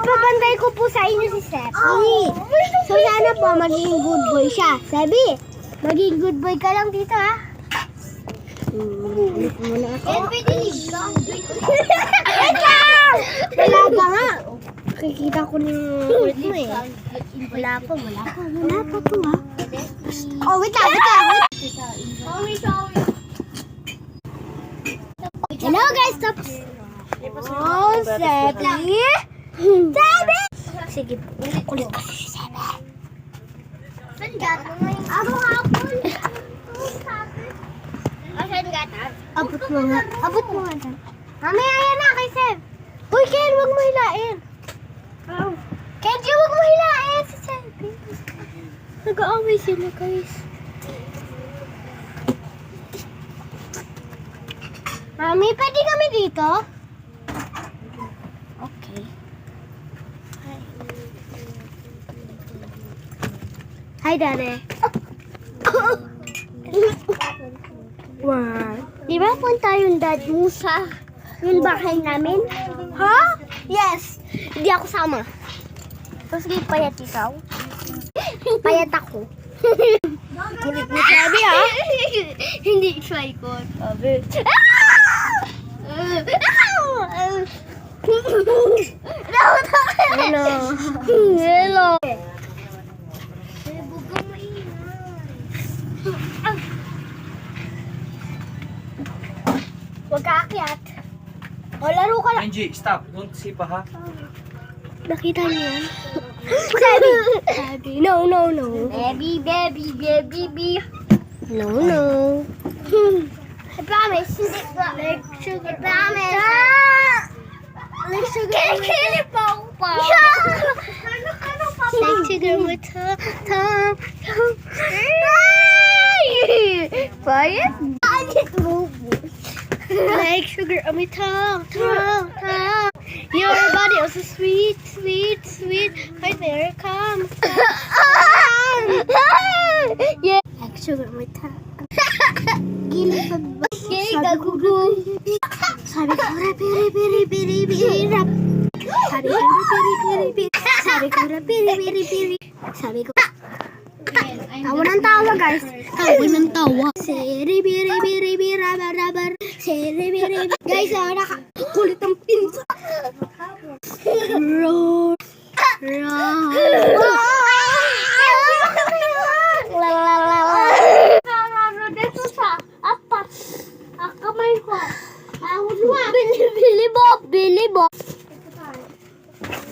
Ipapabantay ko po sa inyo si Sebi. So sana po maging good boy siya. Sebi, maging good boy ka lang dito ha. Ulit muna ako. Wait lang! Wala ba nga? Kikita ko ng ulit mo eh. Wala pa to ha. Oh, wait lang. Hello guys, stop. Oh, Sebi. Sebi! Sige, kulit kasi si Sebi. Saan gata? Ako hapon. Saan gata? Abot mo nga. Mamaya yan na kay Seb. Uy, Ken, huwag mo hilain. Kenji, huwag mo hilain si Sebi. Nag-aaway sila guys. Mami, pwede kami dito? Okay. Hi, Daddy. Wow. Di ba punta yung dad mo sa yung bahay namin? Ha? Yes. Hindi ako sama. Tapos payat ikaw? Payat ako. Kulit mo sabi ha? Hindi try ko. Sabi. Hello. Huwag ka akyat. O, laro ka lang. Angie, stop. Don't sipa ha. Nakita niyo yan? Sabi. No. Baby. No. I promise. Like sugar. I promise. Like sugar. Kili pa. Like sugar with Tom. Quiet. Like sugar on my tongue. Your body is so sweet. Right there it comes. Yeah. Like sugar on my tongue. Gilid pa ba? Sabi ko rap. Sabi ko tawa ng tawa guys. Rabar. Guys, nakakulit ang pinsa.